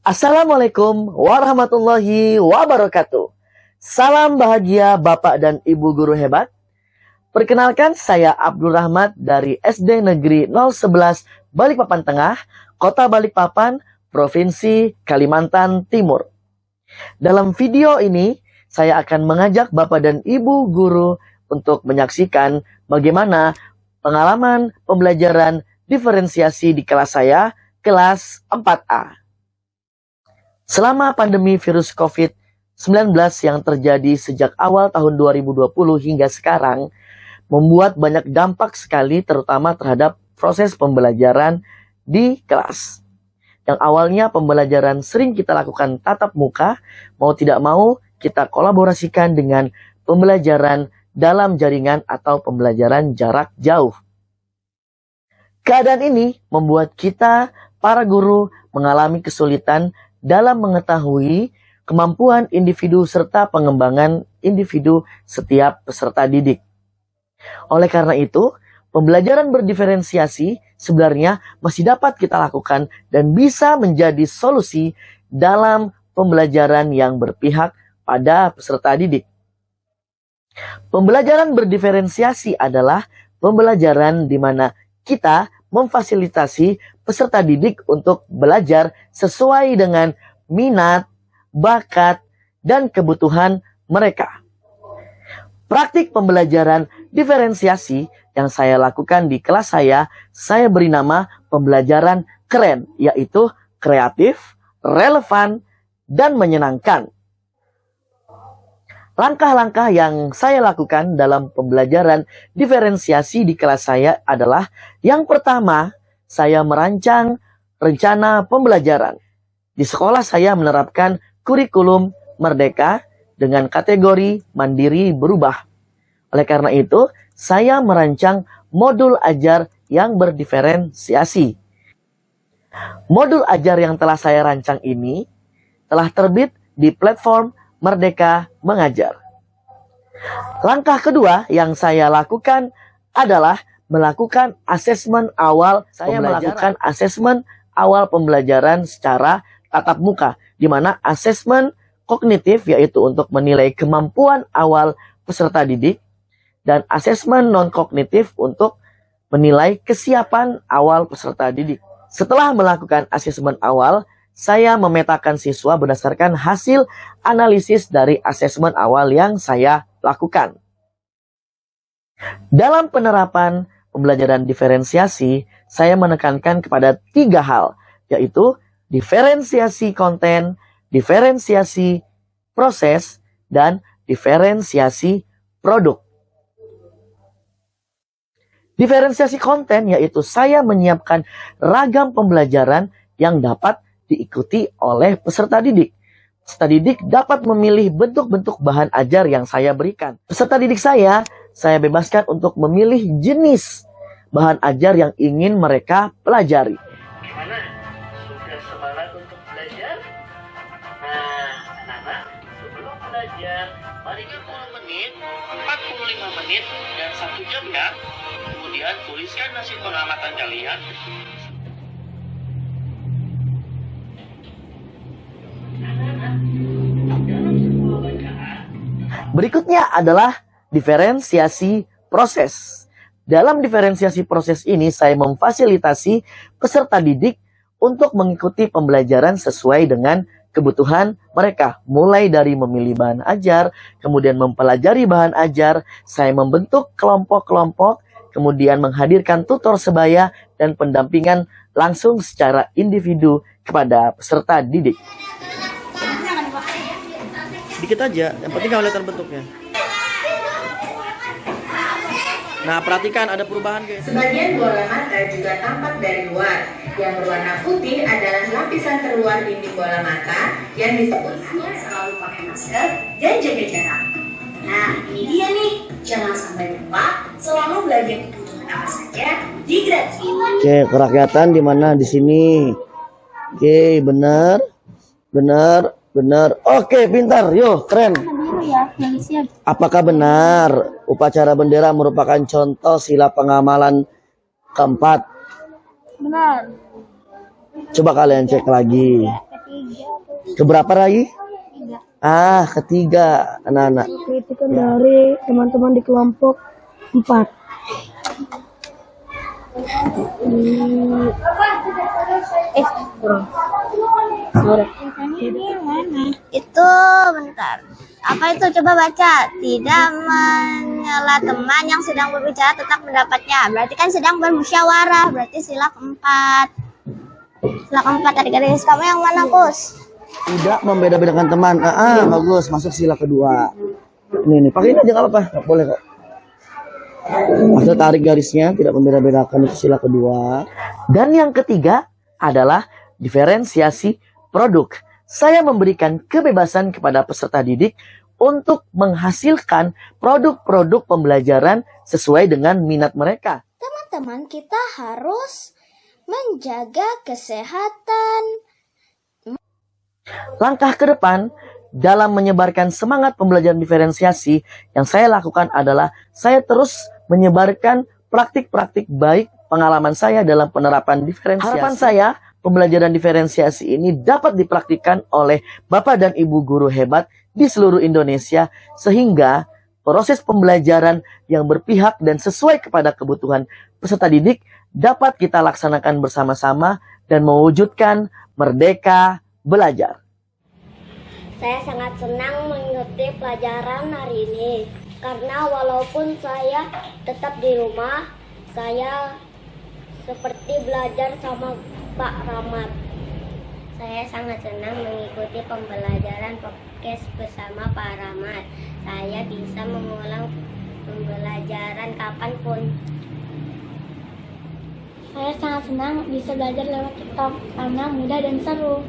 Assalamualaikum warahmatullahi wabarakatuh. Salam bahagia Bapak dan Ibu guru hebat. Perkenalkan, saya Abdul Rahmat dari SD Negeri 011 Balikpapan Tengah, Kota Balikpapan, Provinsi Kalimantan Timur. Dalam video ini, saya akan mengajak Bapak dan Ibu guru untuk menyaksikan bagaimana pengalaman pembelajaran diferensiasi di kelas saya, kelas 4A. Selama pandemi virus COVID-19 yang terjadi sejak awal tahun 2020 hingga sekarang, membuat banyak dampak sekali terutama terhadap proses pembelajaran di kelas. Yang awalnya pembelajaran sering kita lakukan tatap muka, mau tidak mau kita kolaborasikan dengan pembelajaran dalam jaringan atau pembelajaran jarak jauh. Keadaan ini membuat kita, para guru, mengalami kesulitan dalam mengetahui kemampuan individu serta pengembangan individu setiap peserta didik. Oleh karena itu, pembelajaran berdiferensiasi sebenarnya masih dapat kita lakukan dan bisa menjadi solusi dalam pembelajaran yang berpihak pada peserta didik. Pembelajaran berdiferensiasi adalah pembelajaran di mana kita memfasilitasi peserta didik untuk belajar sesuai dengan minat, bakat, dan kebutuhan mereka. Praktik pembelajaran diferensiasi yang saya lakukan di kelas saya beri nama pembelajaran keren, yaitu kreatif, relevan, dan menyenangkan. Langkah-langkah yang saya lakukan dalam pembelajaran diferensiasi di kelas saya adalah yang pertama, saya merancang rencana pembelajaran. Di sekolah saya menerapkan kurikulum merdeka dengan kategori mandiri berubah. Oleh karena itu, saya merancang modul ajar yang berdiferensiasi. Modul ajar yang telah saya rancang ini telah terbit di platform Merdeka Mengajar. Langkah kedua yang saya lakukan adalah melakukan asesmen awal. Saya melakukan asesmen awal pembelajaran secara tatap muka, di mana asesmen kognitif yaitu untuk menilai kemampuan awal peserta didik, dan asesmen non-kognitif untuk menilai kesiapan awal peserta didik. Setelah melakukan asesmen awal, saya memetakan siswa berdasarkan hasil analisis dari asesmen awal yang saya lakukan. Dalam penerapan pembelajaran diferensiasi, saya menekankan kepada 3 hal, yaitu diferensiasi konten, diferensiasi proses, dan diferensiasi produk. Diferensiasi konten yaitu saya menyiapkan ragam pembelajaran yang dapat diikuti oleh peserta didik. Peserta didik dapat memilih bentuk-bentuk bahan ajar yang saya berikan. Peserta didik saya bebaskan untuk memilih jenis bahan ajar yang ingin mereka pelajari. Gimana? Sudah semangat untuk belajar? Nah, anak-anak, sebelum belajar, mari 40 menit, 45 menit, dan 1 jam ya. Kemudian tuliskan hasil pengamatan kalian. Berikutnya adalah diferensiasi proses. Dalam diferensiasi proses ini, saya memfasilitasi peserta didik untuk mengikuti pembelajaran sesuai dengan kebutuhan mereka. Mulai dari memilih bahan ajar, kemudian mempelajari bahan ajar, saya membentuk kelompok-kelompok, kemudian menghadirkan tutor sebaya, dan pendampingan langsung secara individu kepada peserta didik. Dikit aja, yang penting kamu lihat bentuknya. Nah, perhatikan ada perubahan guys. Sebagian bola mata juga tampak dari luar. Yang berwarna putih adalah lapisan terluar dinding bola mata yang disebut selalu pakai masker dan jaga jarak. Nah, ini dia nih. Jangan sampai lupa selalu belajar kebutuhan apa saja di gratis. Oke, kerakyatan di mana di sini? Oke, benar. Oke, pintar. Yo, keren. Apakah benar upacara bendera merupakan contoh sila pengamalan keempat? Benar. Coba kalian cek lagi. Keberapa lagi? Ketiga anak-anak. Kritikan dari teman-teman di kelompok 4. Itu bentar. Apa itu? Coba baca. Tidak menyela teman yang sedang berbicara tentang pendapatnya. Berarti kan sedang bermusyawarah. Berarti sila keempat. Sila keempat adik-adik. Kamu yang mana, Kus? Tidak membeda-bedakan teman. Bagus. Masuk sila kedua. Ini pakai ini aja nggak apa-apa. Nggak boleh kok. Masuk tarik garisnya. Tidak membeda-bedakan, itu sila kedua. Dan yang ketiga adalah diferensiasi produk. Saya memberikan kebebasan kepada peserta didik untuk menghasilkan produk-produk pembelajaran sesuai dengan minat mereka. Teman-teman, kita harus menjaga kesehatan. Langkah ke depan dalam menyebarkan semangat pembelajaran diferensiasi yang saya lakukan adalah saya terus menyebarkan praktik-praktik baik pengalaman saya dalam penerapan diferensiasi. Harapan saya, pembelajaran diferensiasi ini dapat dipraktikkan oleh Bapak dan Ibu guru hebat di seluruh Indonesia sehingga proses pembelajaran yang berpihak dan sesuai kepada kebutuhan peserta didik dapat kita laksanakan bersama-sama dan mewujudkan merdeka belajar. Saya sangat senang mengikuti pelajaran hari ini karena walaupun saya tetap di rumah, saya seperti belajar sama Pak Rahmat. Saya sangat senang mengikuti pembelajaran podcast bersama Pak Rahmat. Saya bisa mengulang pembelajaran kapanpun. Saya sangat senang bisa belajar lewat TikTok karena mudah dan seru.